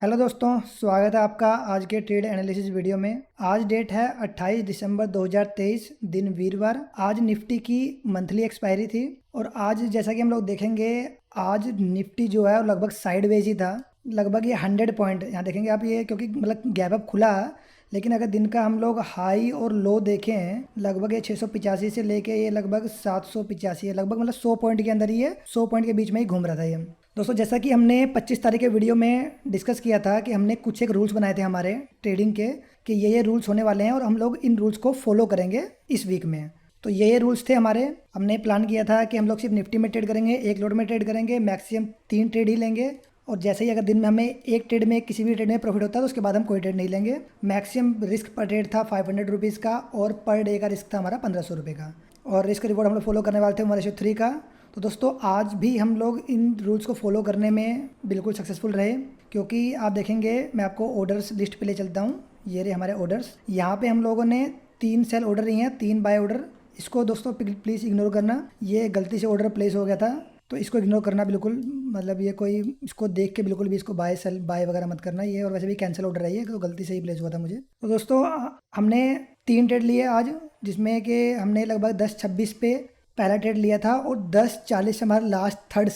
Hello दोस्तों, स्वागत है आपका आज के ट्रेड एनालिसिस वीडियो में। आज डेट है 28 दिसंबर 2023, दिन वीरवार। आज निफ्टी की मंथली एक्सपायरी थी और आज जैसा कि हम लोग देखेंगे, आज निफ्टी जो है वो लगभग साइडवेज ही था। लगभग ये 100 पॉइंट यहाँ देखेंगे आप, ये क्योंकि मतलब गैप अप खुला है, लेकिन अगर दिन का हम लोग हाई और लो देखें, लगभग ये 685 से लेके ये लगभग 785 है, लगभग मतलब 100 पॉइंट के अंदर ही है, 100 पॉइंट के बीच में ही घूम रहा था ये। दोस्तों, जैसा कि हमने 25 तारीख के वीडियो में डिस्कस किया था कि हमने कुछ एक रूल्स बनाए थे हमारे ट्रेडिंग के, कि ये रूल्स होने वाले हैं और हम लोग इन रूल्स को फॉलो करेंगे इस वीक में। तो ये रूल्स थे हमारे। हमने प्लान किया था कि हम लोग सिर्फ निफ्टी में ट्रेड करेंगे, एक लोड में ट्रेड करेंगे, मैक्सिमम 3 ट्रेड ही लेंगे, और जैसे ही अगर दिन में हमें एक ट्रेड में किसी भी ट्रेड में प्रॉफिट होता है तो उसके बाद हम कोई ट्रेड नहीं लेंगे। मैक्सिमम रिस्क पर ट्रेड था 500 रुपीज़ का और पर डे का रिस्क था हमारा 1500 रुपये का, और रिस्क रिवॉर्ड हम लोग फॉलो करने वाले थे 1:3 का। तो दोस्तों, आज भी हम लोग इन रूल्स को फॉलो करने में बिल्कुल सक्सेसफुल रहे, क्योंकि आप देखेंगे, मैं आपको ऑर्डर्स लिस्ट पे ले चलता हूँ। ये रहे हमारे ऑर्डर्स। यहाँ पे हम लोगों ने 3 सेल ऑर्डर लिए हैं, 3 बाय ऑर्डर। इसको दोस्तों प्लीज़ इग्नोर करना, ये गलती से ऑर्डर प्लेस हो गया था, तो इसको इग्नोर करना बिल्कुल। मतलब ये कोई इसको देख के बिल्कुल भी इसको बाय सेल बाय वगैरह मत करना ये, और वैसे भी कैंसिल ऑर्डर है ये, तो गलती से ही प्लेस हुआ था मुझे। तो दोस्तों, हमने 3 ट्रेड लिए आज, जिसमें कि हमने लगभग 10:26 पे पहला ट्रेड लिया था और 10:40 से हमारा लास्ट थर्ड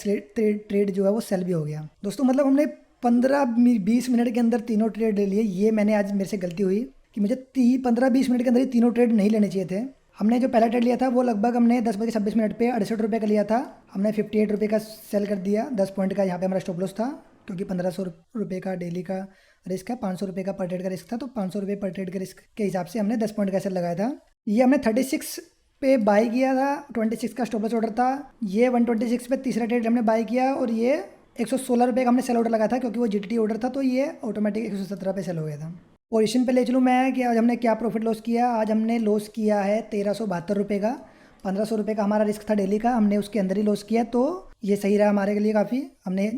ट्रेड जो है वो सेल भी हो गया। दोस्तों, मतलब हमने 15-20 मिनट के अंदर तीनों ट्रेड ले लिए। ये मैंने आज मेरे से गलती हुई कि मुझे 15-20 मिनट के अंदर ही तीनों ट्रेड नहीं लेने चाहिए थे। हमने जो पहला ट्रेड लिया था वो लगभग हमने 10:26 पे 68 रुपये का लिया था। हमने 58 रुपये का सेल कर दिया। 10 पॉइंट का यहाँ पे हमारा स्टॉप लॉस था, क्योंकि 1500 रुपये का डेली का रिस्क है, 500 रुपये का पर ट्रेड का रिस्क था, तो 500 रुपये पर ट्रेड के रिस्क के हिसाब से हमने 10 पॉइंट का सेल लगाया था। ये हमने 36 पे बाई किया था, 26 का स्टॉप लॉस ऑर्डर था। ये 126 पे तीसरा ट्रेड हमने बाई किया, और ये 116 रुपये का हमने सेल ऑर्डर लगाया था, क्योंकि वो जीटीटी ऑर्डर था, तो ये ऑटोमेटिक 117 पे सेल हो गया था। पोजीशन पे ले चलूँ मैं कि आज हमने क्या प्रॉफिट लॉस किया। आज हमने लॉस किया है 1372 रुपये का। 1500 रुपये का हमारा रिस्क था डेली का, हमने उसके अंदर ही लॉस किया, तो ये सही रहा हमारे लिए काफ़ी। हमने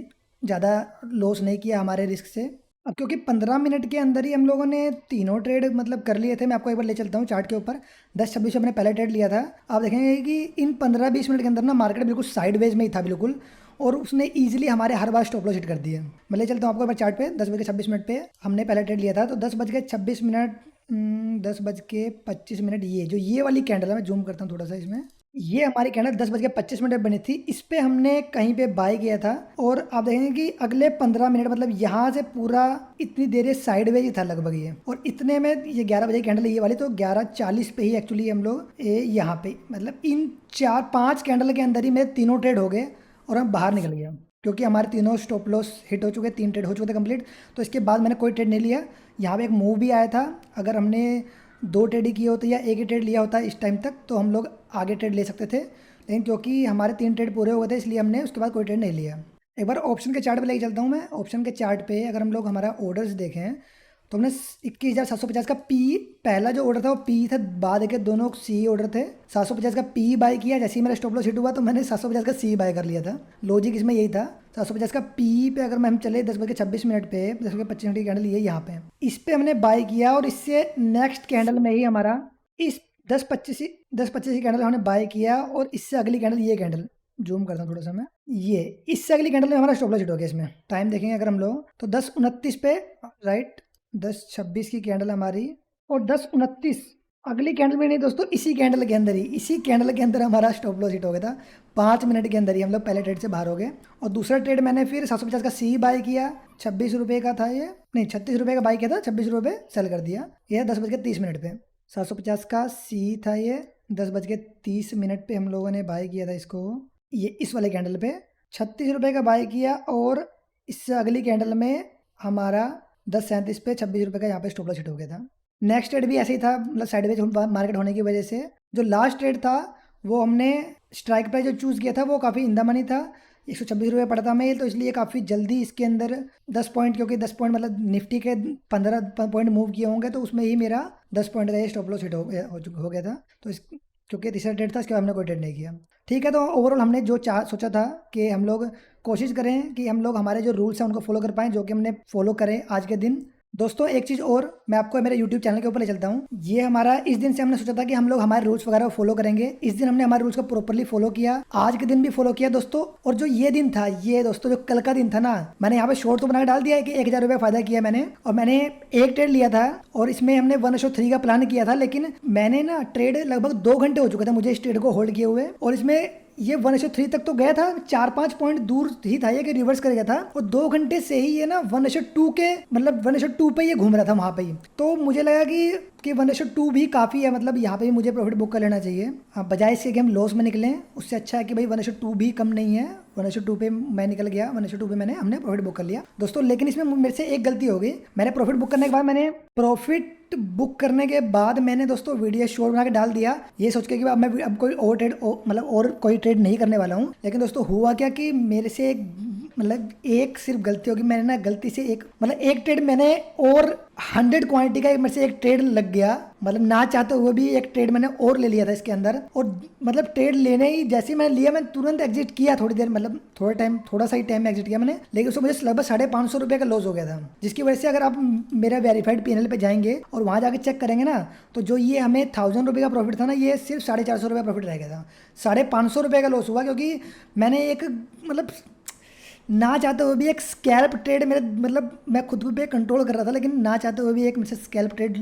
ज़्यादा लॉस नहीं किया हमारे रिस्क से। अब क्योंकि 15 मिनट के अंदर ही हम लोगों ने तीनों ट्रेड मतलब कर लिए थे। मैं आपको एक बार ले चलता हूँ चार्ट के ऊपर। 10:26 हमने पहले ट्रेड लिया था। आप देखेंगे कि इन 15-20 मिनट के अंदर ना मार्केट बिल्कुल साइडवेज में ही था बिल्कुल, और उसने ईजिली हमारे हर बार स्टॉप लॉस हिट कर दिया। मैं ले चलता हूँ आपको एक बार चार्ट पे। 10:26 पे हमने पहला ट्रेड लिया था, तो 10:26, 10:25 ये वाली कैंडल है, मैं जूम करता हूँ थोड़ा सा इसमें। ये हमारी कैंडल 10:25 पे बनी थी, इस पे हमने कहीं पे बाय किया था, और आप देखेंगे कि अगले 15 मिनट मतलब यहाँ से पूरा इतनी देर साइडवेज ही था लगभग ये, और इतने में ये 11 बजे की कैंडल ये वाली, तो 11:40 पे ही एक्चुअली हम लोग यहाँ पे मतलब इन 4-5 कैंडल के अंदर ही मेरे तीनों ट्रेड हो गए और हम बाहर निकल गया, क्योंकि हमारे तीनों स्टॉप लॉस हिट हो चुके, 3 ट्रेड हो चुके थे कंप्लीट। तो इसके बाद मैंने कोई ट्रेड नहीं लिया। यहाँ पे एक मूव भी आया था। अगर हमने 2 ट्रेड ही किए होते या एक ही ट्रेड लिया होता इस टाइम तक, तो हम लोग आगे ट्रेड ले सकते थे, लेकिन क्योंकि हमारे 3 ट्रेड पूरे हो गए थे, इसलिए हमने उसके बाद कोई ट्रेड नहीं लिया। एक बार ऑप्शन के चार्ट पे लेके चलता हूँ मैं। ऑप्शन के चार्ट पे अगर हम लोग हमारा ऑर्डर्स देखें, तो हमने 21,750 का पी, पहला जो ऑर्डर था वो पी था, बाद के दोनों सी ऑर्डर थे। 750 का पी बाय किया, जैसे ही मेरा स्टॉप लॉस हिट हुआ तो मैंने 750 का सी बाय कर लिया था। लॉजिक इसमें यही था। 750 का पी पे अगर हम चले 10:26 पे, 10:25 की कैंडल ये यहाँ पे, इस पे हमने बाय किया, और इससे नेक्स्ट कैंडल में ही हमारा इस 10:25 की कैंडल हमने बाय किया, और इससे अगली कैंडल ये कैंडल, जूम करता हूँ थोड़ा सा मैं, ये इससे अगली कैंडल में हमारा स्टॉप लॉस हिट हो गया। इसमें टाइम देखेंगे अगर हम लोग, तो 10:29 पे, राइट, 10:26 की कैंडल हमारी, और 10:29 अगली कैंडल में नहीं दोस्तों, इसी कैंडल के अंदर ही, इसी कैंडल के अंदर हमारा स्टॉप लॉस हिट हो गया था। 5 मिनट के अंदर ही हम लोग पहले ट्रेड से बाहर हो गए। और दूसरा ट्रेड मैंने फिर 750 का सी बाय किया, 26 रुपये का था ये, नहीं 36 रुपये का बाय किया था, 26 रुपये सेल कर दिया। यह 10:30 पे 750 का सी था, ये 10:30 पे हम लोगों ने बाय किया था इसको, ये इस वाले कैंडल पे 36 रुपये का बाय किया, और इससे अगली कैंडल में हमारा 10:37 पे 26 रुपये का यहाँ पे स्टॉप लॉस हिट हो गया था। नेक्स्ट ट्रेड भी ऐसे ही था, मतलब साइडवेज मार्केट होने की वजह से। जो लास्ट ट्रेड था वो हमने स्ट्राइक प्राइस जो चूज़ किया था वो काफ़ी इन द मनी था, 126 रुपये पड़ा था हमें, तो इसलिए काफ़ी जल्दी इसके अंदर 10 पॉइंट, क्योंकि 10 पॉइंट मतलब निफ्टी के 15 पॉइंट मूव किए होंगे, तो उसमें ही मेरा 10 पॉइंट का ये स्टॉप लॉस हिट हो गया था। तो इस क्योंकि तीसरा ट्रेड था, इसके बाद हमने कोई ट्रेड नहीं किया। ठीक है, तो ओवरऑल हमने जो सोचा था कि हम लोग कोशिश करें कि हम लोग हमारे जो रूल्स हैं उनको फॉलो कर पाएँ, जो कि हमने फॉलो करें आज के दिन। दोस्तों एक चीज़ और मैं आपको मेरे यूट्यूब चैनल के ऊपर ले चलता हूँ। ये हमारा इस दिन से हमने सोचा था कि हम लोग हमारे रूल्स वगैरह फॉलो करेंगे। इस दिन हमने हमारे रूल्स को प्रॉपरली फॉलो किया, आज के दिन भी फॉलो किया दोस्तों। और जो ये दिन था, ये दोस्तों जो कल का दिन था ना, मैंने यहाँ पे शॉर्ट तो बना के डाल दिया है कि 1000 रुपये फायदा किया मैंने। और मैंने एक ट्रेड लिया था और इसमें हमने 1:3 का प्लान किया था, लेकिन मैंने ना ट्रेड लगभग 2 घंटे हो चुके थे मुझे इस ट्रेड को होल्ड किए हुए। और इसमें ये 1:3 तक तो गया था, 4-5 पॉइंट दूर ही था ये कि रिवर्स कर गया था। और 2 घंटे से ही ये ना 1:2 के मतलब 1:2 पे ये घूम रहा था वहाँ पे ही। तो मुझे लगा कि 1:2 भी काफ़ी है, मतलब यहाँ पे भी मुझे प्रॉफिट बुक कर लेना चाहिए। हाँ, बजाय इसके कि हम लॉस में निकलें, उससे अच्छा है कि भाई 1:2 भी कम नहीं है। 1:2 पे मैं निकल गया, 1:2 पे हमने प्रॉफिट बुक कर लिया दोस्तों। लेकिन इसमें मेरे से एक गलती हो गई। मैंने प्रॉफिट बुक करने दोस्तों वीडियो शॉर्ट बना के डाल दिया, ये सोच के कि अब कोई और ट्रेड मतलब और कोई ट्रेड नहीं करने वाला हूँ। लेकिन दोस्तों हुआ क्या कि मेरे से एक सिर्फ गलती होगी। मैंने ना गलती से एक ट्रेड मैंने और 100 क्वांटिटी का मेरे से एक ट्रेड लग गया, मतलब ना चाहते हुए भी एक ट्रेड मैंने और ले लिया था इसके अंदर। और मतलब ट्रेड लेने ही जैसे मैंने लिया, मैंने तुरंत एग्जिट किया, थोड़ी देर मतलब थोड़ा सा ही टाइम में एग्जिट किया मैंने। लेकिन उसमें मुझे लगभग 550 रुपये का लॉस हो गया था, जिसकी वजह से अगर आप मेरा वेरीफाइड PNL पे जाएंगे और वहाँ जाके चेक करेंगे ना, तो जो ये हमें 1000 रुपये का प्रॉफिट था ना, ये सिर्फ 450 रुपये प्रॉफिट रह गया था। 550 रुपये का लॉस हुआ, क्योंकि मैंने एक मतलब ना चाहते हुए भी एक स्कैल्प ट्रेड मेरे मैं खुद पे कंट्रोल कर रहा था, लेकिन ना चाहते हुए भी एक मेरे से स्कैल्प ट्रेड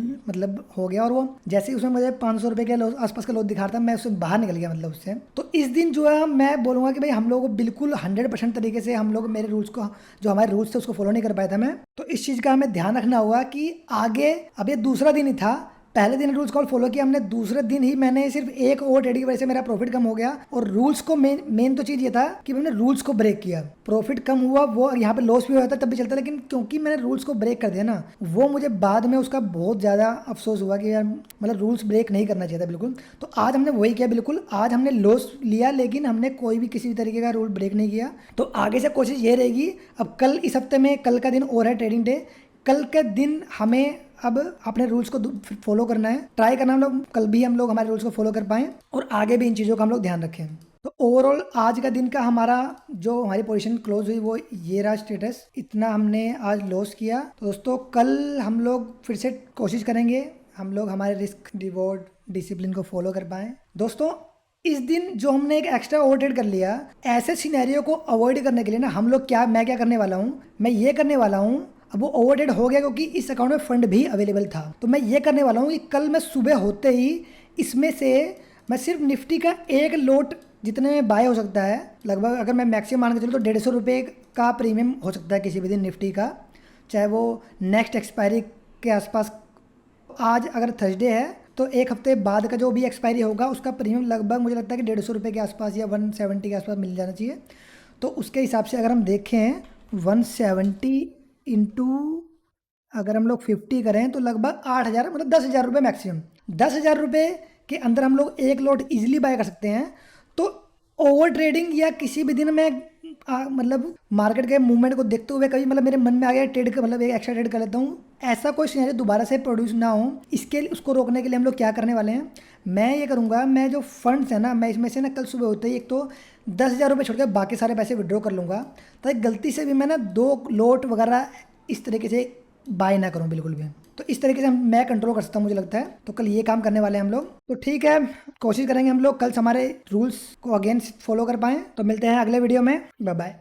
हो गया। और वो जैसे ही उसमें मुझे 500 रुपये के आसपास का लॉस दिखा रहा था, मैं उससे बाहर निकल गया उससे। तो इस दिन जो है मैं बोलूँगा कि भाई हम लोग बिल्कुल 100% तरीके से हम लोग मेरे रूल्स को, जो हमारे रूल्स थे उसको फॉलो नहीं कर पाया था मैं। तो इस चीज़ का हमें ध्यान रखना होगा कि आगे, अब ये दूसरा दिन ही था, पहले दिन रूल्स को फॉलो किया हमने, दूसरे दिन ही मैंने सिर्फ एक और ट्रेड की वजह से मेरा प्रॉफिट कम हो गया। और रूल्स को मेन तो चीज़ ये था कि मैंने रूल्स को ब्रेक किया। प्रॉफिट कम हुआ, वो यहाँ पे लॉस भी हो जाता तब भी चलता, लेकिन क्योंकि मैंने रूल्स को ब्रेक कर दिया ना, वो मुझे बाद में उसका बहुत ज़्यादा अफसोस हुआ कि यार रूल्स ब्रेक नहीं करना चाहिए था बिल्कुल। तो आज हमने वही किया बिल्कुल। आज हमने लॉस लिया, लेकिन हमने कोई भी किसी भी तरीके का रूल ब्रेक नहीं किया। तो आगे से कोशिश ये रहेगी। अब कल, इस हफ्ते में कल का दिन और है ट्रेडिंग डे, कल के दिन हमें अब अपने रूल्स को फॉलो करना है, ट्राई करना हम लोग कल भी हम लोग हमारे रूल्स को फॉलो कर पाएँ और आगे भी इन चीज़ों का हम लोग ध्यान रखें। तो ओवरऑल आज का दिन का हमारी पोजीशन क्लोज हुई, वो ये रहा स्टेटस। इतना हमने आज लॉस किया। तो दोस्तों कल हम लोग फिर से कोशिश करेंगे हम लोग हमारे रिस्क रिवॉर्ड डिसिप्लिन को फॉलो कर पाएँ। दोस्तों इस दिन जो हमने एक एक्स्ट्रा ओवर ट्रेड कर लिया, ऐसे सिनेरियो को अवॉइड करने के लिए ना मैं क्या करने वाला हूँ, मैं ये करने वाला हूँ। अब वो ओवरडेड हो गया क्योंकि इस अकाउंट में फंड भी अवेलेबल था। तो मैं ये करने वाला हूँ कि कल मैं सुबह होते ही इसमें से मैं सिर्फ निफ्टी का एक लोट जितने में बाय हो सकता है, लगभग अगर मैं मैक्सिमम मान के चलूँ तो 150 रुपये का प्रीमियम हो सकता है किसी भी दिन निफ्टी का, चाहे वो नेक्स्ट एक्सपायरी के आसपास। आज अगर थर्सडे है तो एक हफ्ते बाद का जो भी एक्सपायरी होगा उसका प्रीमियम लगभग मुझे लगता है कि 150 रुपये के आसपास या 170 के आसपास मिल जाना चाहिए। तो उसके हिसाब से अगर हम देखें 170 इंटू अगर हम लोग 50 करें तो लगभग 8000 मतलब 10,000 रुपये मैक्सिमम। 10,000 रुपये के अंदर हम लोग एक लॉट इजीली बाय कर सकते हैं। तो ओवर ट्रेडिंग या किसी भी दिन में मार्केट के मूवमेंट को देखते हुए कभी मेरे मन में आ गया ट्रेड एक एक्स्ट्रा ट्रेड कर लेता हूँ, ऐसा कोई सिनेरियो दोबारा से प्रोड्यूस ना हो, इसके लिए उसको रोकने के लिए हम लोग क्या करने वाले हैं, मैं ये करूँगा, मैं जो फंड्स है ना, मैं इसमें से ना कल सुबह होते ही एक तो 10,000 रुपये छोड़ के बाकी सारे पैसे विड्रॉ कर लूँगा, ताकि गलती से भी मैं ना 2 लोट वगैरह इस तरीके से बाय ना करूँ बिल्कुल भी। तो इस तरीके से मैं कंट्रोल कर सकता हूँ मुझे लगता है। तो कल ये काम करने वाले हैं हम लोग। तो ठीक है, कोशिश करेंगे हम लोग कल हमारे रूल्स को अगेन फॉलो कर पाएँ। तो मिलते हैं अगले वीडियो में, बाय बाय।